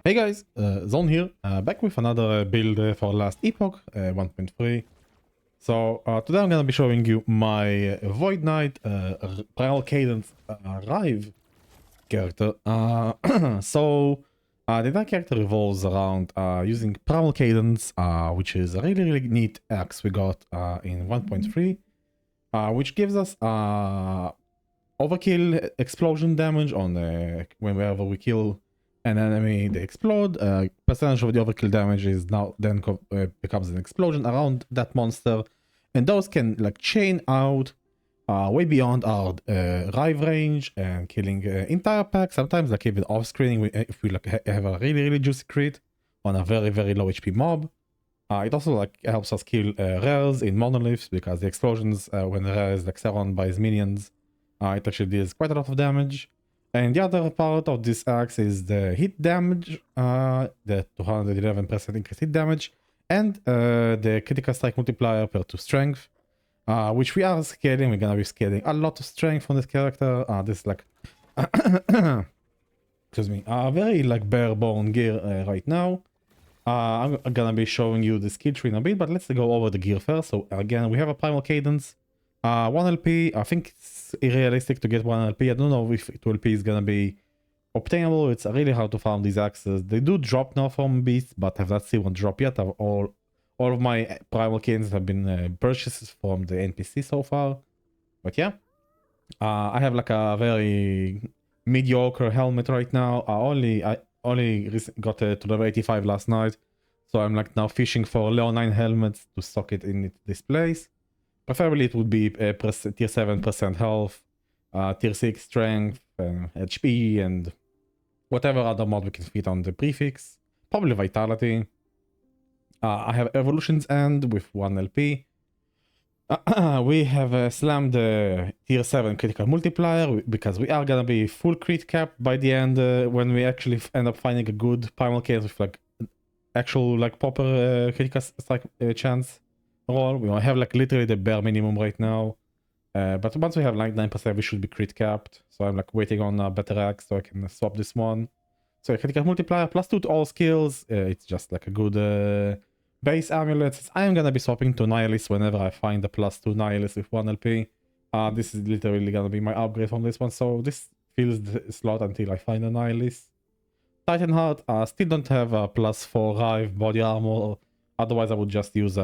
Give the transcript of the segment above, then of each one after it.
Hey guys, Zone here, back with another build for last Epoch 1.3. So today I'm gonna be showing you my Void Knight Primal Cadence Rive character. The entire character revolves around using Primal Cadence, which is a really neat axe we got in 1.3, which gives us overkill explosion damage on whenever we kill an enemy, they explode. Percentage of the overkill damage is now then becomes an explosion around that monster, and those can like chain out way beyond our Rive range and killing entire packs. Sometimes like even off screening if we like have a really juicy crit on a very low HP mob. It also like helps us kill rares in monoliths, because the explosions when the rare is like surrounded by his minions, it actually deals quite a lot of damage. And the other part of this axe is the hit damage, the 211% increased hit damage, and the critical strike multiplier per 2 strength, which we are scaling. We're gonna be scaling a lot of strength on this character. This is like, excuse me, very like bare bone gear right now. I'm gonna be showing you the skill tree in a bit, but let's go over the gear first. So again, we have a Primal Cadence. 1 LP, I think it's unrealistic to get 1 LP. I don't know if 2 LP is gonna be obtainable. It's really hard to farm these axes. They do drop now from beasts, but I've not seen one drop yet. All of my Primal Cadences have been purchases from the NPC so far. But yeah, I have like a very mediocre helmet right now. I only got to level 85 last night, so I'm like now fishing for level 9 helmets to stock it in this place. Preferably it would be tier 7% health, tier 6 strength, HP, and whatever other mod we can fit on the prefix. Probably vitality. I have Evolution's End with 1 LP. We have slammed the tier 7 critical multiplier, because we are gonna be full crit cap by the end when we actually end up finding a good Primal Cadence with like actual like proper critical strike chance roll. We have like literally the bare minimum right now, but once we have like 9% we should be crit capped. So I'm like waiting on a better axe so I can swap this one. So critical multiplier +2 to all skills. It's just like a good base amulet. I am gonna be swapping to Nihilist whenever I find the +2 Nihilist with 1 LP. This is literally gonna be my upgrade from this one, so this fills the slot until I find a Nihilist. Titan Heart, still don't have a +4 Rive body armor. Otherwise I would just use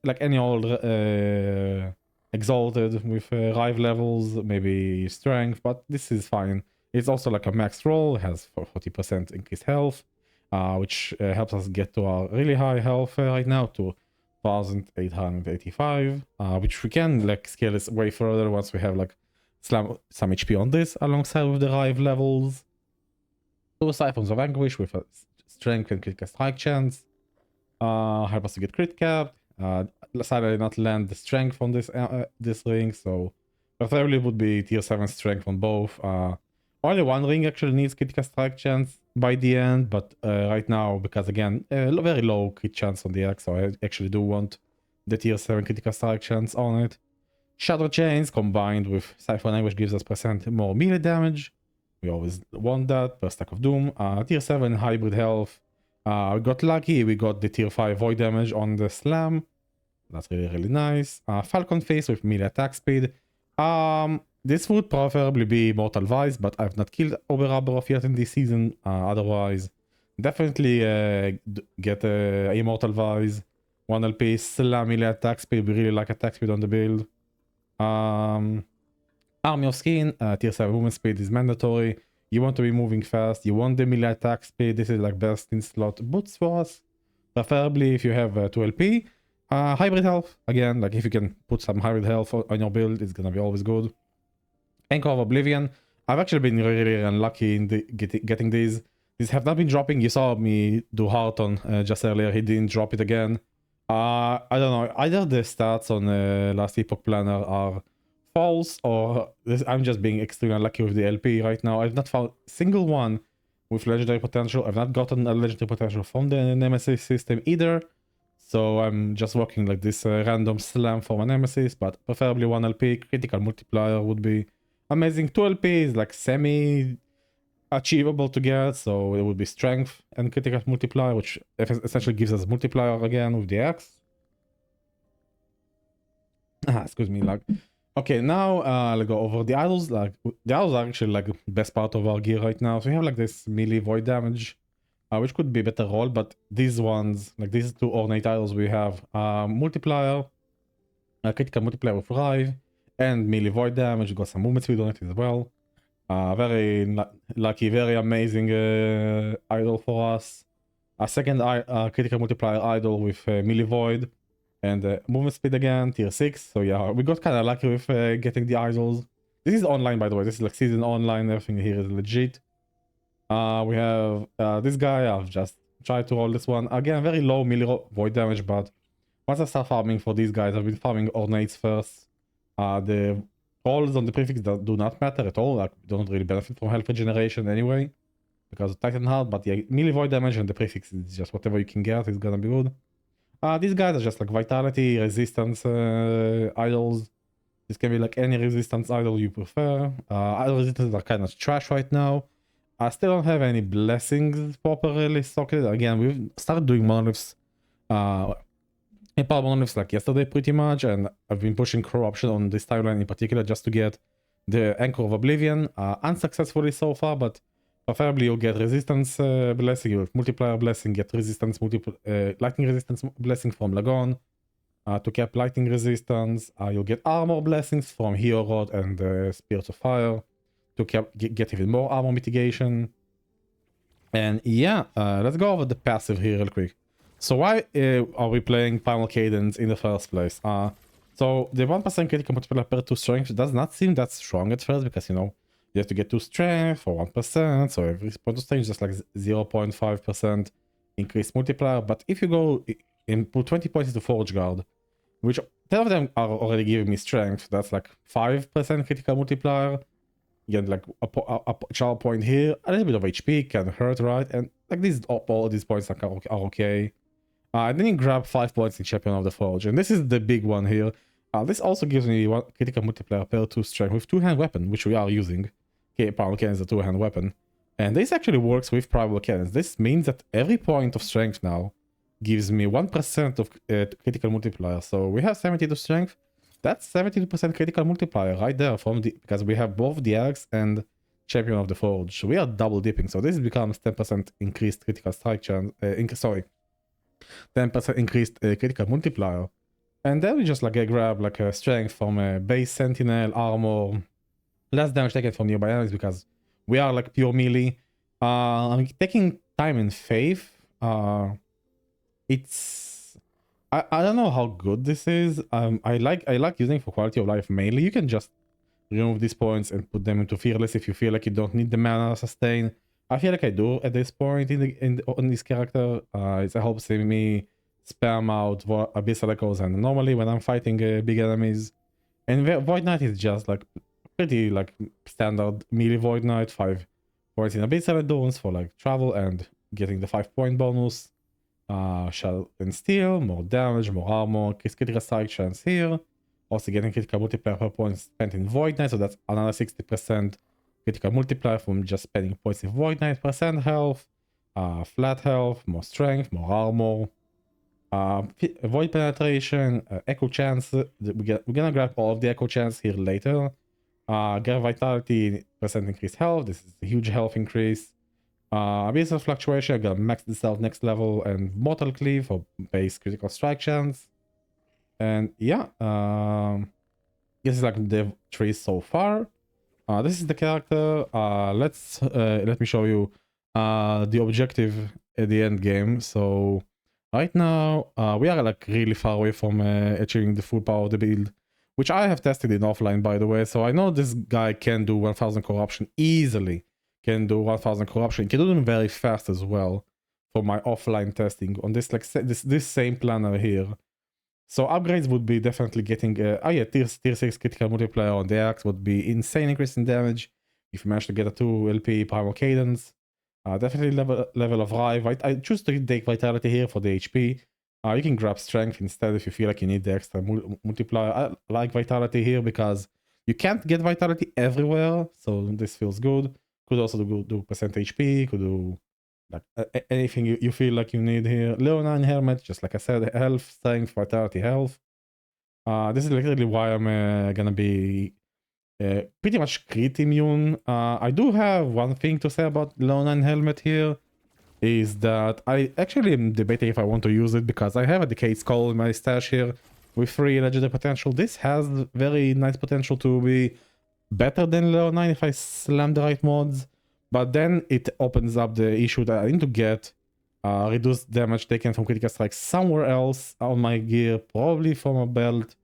like any old exalted with Rive levels, maybe strength, but this is fine. It's also like a max roll, has 40% increased health, which helps us get to our really high health right now to 1885, which we can like scale this way further once we have like some HP on this alongside with the Rive levels. 2 Siphons of Anguish with a strength and critical strike chance, help us to get crit capped. Sadly not land the strength on this ring, so preferably would be tier 7 strength on both. Only one ring actually needs critical strike chance by the end, but right now, because again, very low crit chance on the X, so I actually do want the tier 7 critical strike chance on it. Shadow Chains combined with Siphon Anguish gives us % more melee damage. We always want that per stack of Doom. Tier 7 hybrid health. We got lucky, we got the tier 5 void damage on the slam. That's really nice. Falcon Face with melee attack speed. This would preferably be Immortal Vice, but I've not killed Oberrabberov yet in this season. Otherwise, definitely get Immortal Vice. 1 LP, slam melee attack speed. We really like attack speed on the build. Army of Skin, tier 7 movement speed is mandatory. You want to be moving fast, you want the melee attack speed. This is like best in slot boots for us. Preferably if you have 2 LP. Hybrid health, again, like if you can put some hybrid health on your build, it's gonna be always good. Anchor of Oblivion. I've actually been really unlucky in getting these. These have not been dropping. You saw me do Heart on just earlier. He didn't drop it again. I don't know. Either the stats on last Epoch Planner are false, or I'm just being extremely unlucky with the LP right now. I've not found a single one with legendary potential. I've not gotten a legendary potential from the Nemesis system either. So I'm just working like this random slam for my Nemesis, but preferably 1 LP. Critical multiplier would be amazing. 2 LP is like semi achievable to get, so it would be strength and critical multiplier, which essentially gives us multiplier again with the X. Excuse me, like. Okay, now let's go over the idols. Like the idols are actually like the best part of our gear right now. So we have like this melee void damage, which could be better roll, but these ones, like these two ornate idols, we have multiplier, critical multiplier with Rive, and melee void damage. We got some movement speed on it as well. Very lucky, very amazing idol for us. A second critical multiplier idol with melee void and movement speed again, tier 6. So yeah, we got kind of lucky with getting the idols. This is online, by the way. This is like season online. Everything here is legit. We have this guy. I've just tried to roll this one. Again, very low melee void damage, but once I start farming for these guys, I've been farming ornates first. The rolls on the prefix do not matter at all. Like, don't really benefit from health regeneration anyway, because of Titan Heart. But yeah, melee void damage and the prefix is just whatever you can get is gonna be good. These guys are just like vitality, resistance idols. This can be like any resistance idol you prefer. Idol resistance are kind of trash right now. I still don't have any blessings properly socketed. Again, we've started doing monoliths, Power monoliths like yesterday pretty much, and I've been pushing corruption on this timeline in particular just to get the Anchor of Oblivion, unsuccessfully so far, but preferably you'll get resistance blessing, you'll multiplier blessing, get resistance lightning resistance blessing from Lagon to cap lightning resistance. You'll get armor blessings from Hero Rod and Spirits of Fire to get even more armor mitigation. And yeah, let's go over the passive here real quick. So why are we playing Primal Cadence in the first place? So the 1% critical multiplier per 2 strength does not seem that strong at first, because, you know, you have to get 2 strength for 1%, so every point of strength is just like 0.5% increased multiplier. But if you go and put 20 points into Forge Guard, which 10 of them are already giving me strength, that's like 5% critical multiplier. Again, like a char point here, a little bit of HP can hurt, right? And like all these points are okay. And then you grab 5 points in Champion of the Forge, and this is the big one here. This also gives me 1 critical multiplier per 2 strength with 2-hand weapon, which we are using. Okay, Primal Cadence is a 2-hand weapon. And this actually works with Primal Cadence. This means that every point of strength now gives me 1% of critical multiplier. So we have 72 strength. That's 72% critical multiplier right there because we have both the Axe and Champion of the Forge. We are double dipping. So this becomes 10% increased critical strike chance. 10% increased critical multiplier. And then we just like grab like a strength from a base sentinel, armor, less damage taken from nearby enemies because we are like pure melee. I'm taking time and faith. It's I don't know how good this is. I like using it for quality of life mainly. You can just remove these points and put them into fearless if you feel like you don't need the mana sustain. I feel like I do at this point on this character. It helps me spam out Abyssal Echoes, and normally when I'm fighting big enemies. And Void Knight is just like pretty like standard melee Void Knight, 5 points in Abyssal Endurance for like travel and getting the 5-point bonus. Shell and Steel, more damage, more armor, critical strike chance here. Also getting critical multiplier per point spent in Void Knight, so that's another 60% critical multiplier from just spending points in Void Knight. Percent health, flat health, more strength, more armor. Void penetration, echo chance. We're gonna grab all of the echo chance here later. Grab vitality, percent increased health. This is a huge health increase. Abyssal fluctuation, I'm gonna max this out next level, and Mortal Cleave for base critical strike chance. And yeah, this is like the tree so far. This is the character. Let me show you the objective at the end game. So right now we are like really far away from achieving the full power of the build, which I have tested in offline, by the way. So I know this guy can do 1000 corruption easily. Can do 1000 corruption. Can do them very fast as well for my offline testing on this like this same planner here. So upgrades would be definitely getting tier 6 critical multiplier on the axe would be insane increase in damage if you manage to get a 2 LP Primal Cadence. Definitely level of Rive. I choose to take Vitality here for the HP. You can grab Strength instead if you feel like you need the extra multiplier. I like Vitality here because you can't get Vitality everywhere, so this feels good. Could also do percent HP, could do like anything you feel like you need here. Leonine Helmet, just like I said, health, strength, vitality, health. This is literally why I'm gonna be pretty much crit immune. I do have one thing to say about Leonine Helmet here, is that I actually am debating if I want to use it because I have a Decayed Skull in my stash here with 3 legendary potential. This has very nice potential to be better than Leonine if I slam the right mods. But then it opens up the issue that I need to get reduced damage taken from critical strikes somewhere else on my gear, probably from a belt,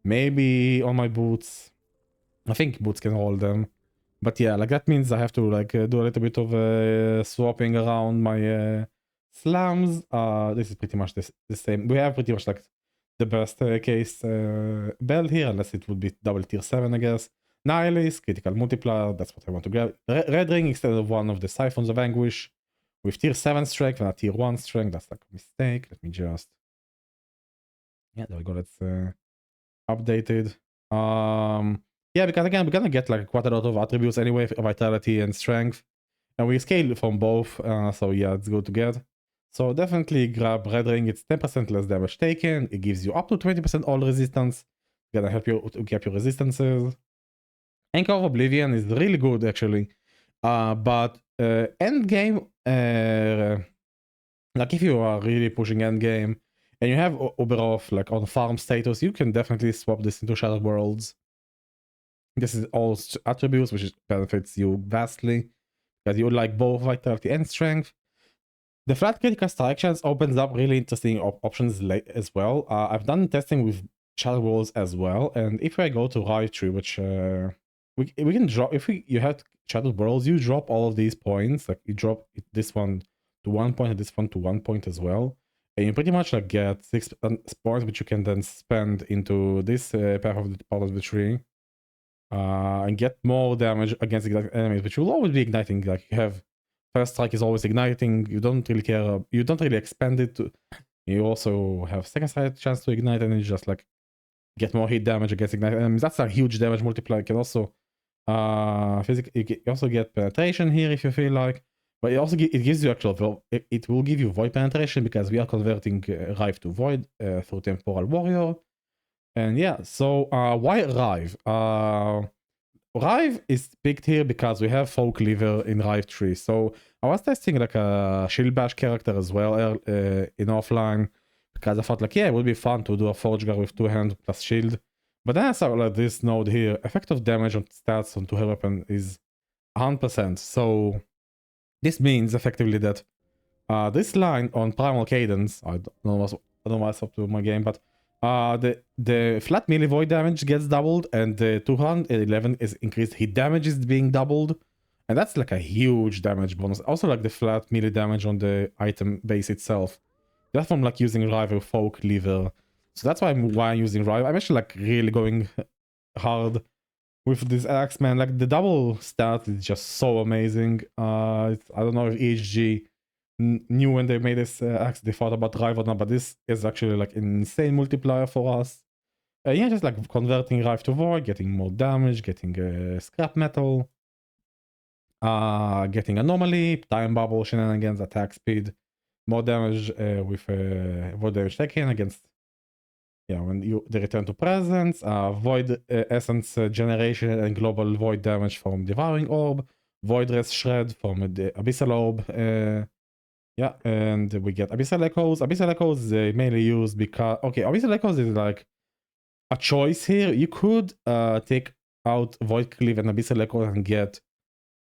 maybe on my boots. I think boots can hold them. But yeah, like that means I have to like do a little bit of swapping around my slams. This is pretty much the same. We have pretty much like the best case belt here, unless it would be double tier 7, I guess. Nihilist, critical multiplier, that's what I want to grab. Red ring instead of one of the Siphons of Anguish with tier 7 strength and a tier 1 strength. That's like a mistake. Let me just... Yeah, there we go. Let's update it. Yeah, because again, we're gonna get like quite a lot of attributes anyway, vitality and strength. And we scale from both, so yeah, it's good to get. So definitely grab Red Ring, it's 10% less damage taken. It gives you up to 20% all resistance. Gonna help you to keep your resistances. Anchor of Oblivion is really good actually, but endgame, like if you are really pushing endgame and you have Uberov like on farm status, you can definitely swap this into Shattered Worlds. This is all attributes which benefits you vastly because you like both vitality and strength. The flat critical strike chance opens up really interesting options as well. I've done testing with Shattered Worlds as well, and if I go to Rive Tree, which we can drop, if you have Shattered Worlds, you drop all of these points, like you drop this one to 1 point and this one to 1 point as well, and you pretty much like get 6 points which you can then spend into this path of the part of the tree, and get more damage against enemies, which will always be igniting. Like you have first strike is always igniting, you don't really care, you don't really expand it to, you also have second strike chance to ignite and you just like get more hit damage against ignited enemies. That's a huge damage multiplier. You can also you also get penetration here if you feel like, but it gives you actual, it will give you void penetration because we are converting Rive to void through Temporal Warrior. And yeah, so why Rive? Rive is picked here because we have Void Cleave in Rive Tree. So I was testing like a Shield Bash character as well in offline, because I thought like, yeah, it would be fun to do a Forge Guard with 2 hands plus shield. But then I saw like this node here, effective damage on stats on 2 weapon is 100%. So this means effectively that this line on Primal Cadence, I don't know what's up to my game, but the flat melee void damage gets doubled and the 211 is increased hit damage is being doubled. And that's like a huge damage bonus. Also like the flat melee damage on the item base itself. That's from like using Rive with Void Cleave. So that's why I'm using Rive. I'm actually like really going hard with this axe, man. Like the double stat is just so amazing. I don't know if EHG knew when they made this axe they thought about Rive or not, but this is actually like an insane multiplier for us. Yeah, just like converting Rive to Void, getting more damage, getting scrap metal, getting anomaly, time bubble shenanigans, attack speed, more damage with void damage taken against, yeah, when they return to presence, void essence generation and global void damage from devouring orb, void rest shred from the abyssal orb, yeah, and we get abyssal echoes. Abyssal echoes they mainly use because, okay, abyssal echoes is like a choice here. You could take out void cleave and abyssal echo and get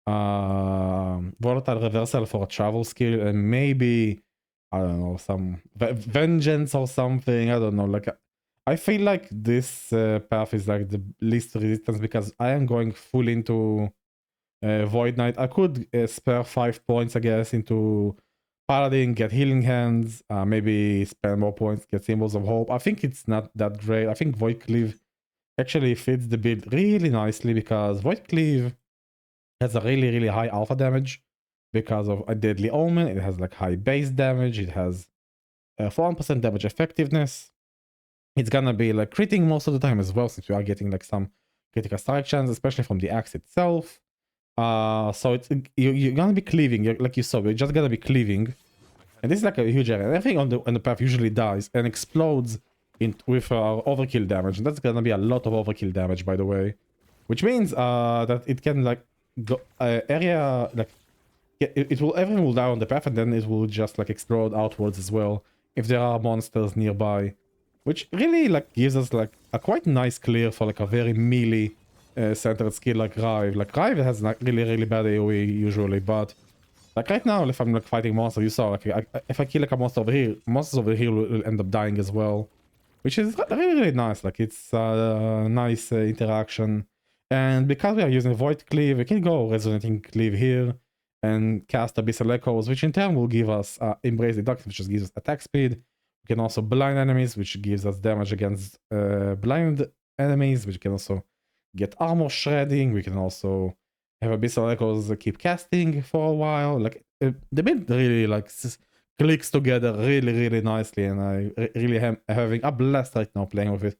volatile reversal for a travel skill, and maybe I don't know, some vengeance or something. I don't know. Like I feel like this path is like the least resistance because I am going full into Void Knight. I could spare 5 points, I guess, into Paladin, get healing hands, maybe spend more points, get symbols of hope. I think it's not that great. I think Void Cleave actually fits the build really nicely because Void Cleave has a really high alpha damage because of a deadly omen. It has like high base damage. It has 4% damage effectiveness. It's gonna be like critting most of the time as well, since we are getting like some critical strike chance, especially from the axe itself. So it's you're gonna be cleaving, like you saw, we're just gonna be cleaving, and this is like a huge area. Everything on the path usually dies and explodes with overkill damage, and that's gonna be a lot of overkill damage, by the way, which means that it can like go area like it will everything will die on the path, and then it will just like explode outwards as well if there are monsters nearby, which really like gives us like a quite nice clear for like a very melee centered skill like Rive. Like Rive has like really bad AoE usually, but like right now if I'm like fighting monsters, you saw like if I kill like a monster over here, monsters over here will end up dying as well, which is really nice. Like it's a nice interaction. And because we are using Void Cleave, we can go Resonating Cleave here and cast Abyssal Echoes, which in turn will give us Embrace the Darkness, which just gives us attack speed. We can also blind enemies, which gives us damage against blind enemies, which can also get armor shredding. We can also have Abyssal Echoes keep casting for a while. Like the build really like clicks together really nicely, and I really am having a blast right now playing with it.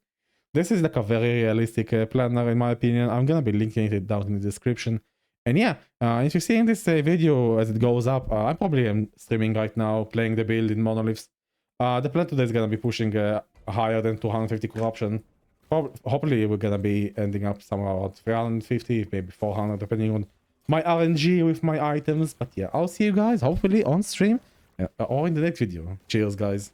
This is like a very realistic planner in my opinion. I'm gonna be linking it down in the description. And yeah, if you're seeing this video as it goes up, I probably am streaming right now, playing the build in monoliths. The plan today is gonna be pushing higher than 250 corruption. Hopefully we're gonna be ending up somewhere around 350, maybe 400, depending on my RNG with my items. But yeah, I'll see you guys hopefully on stream or in the next video. Cheers, guys.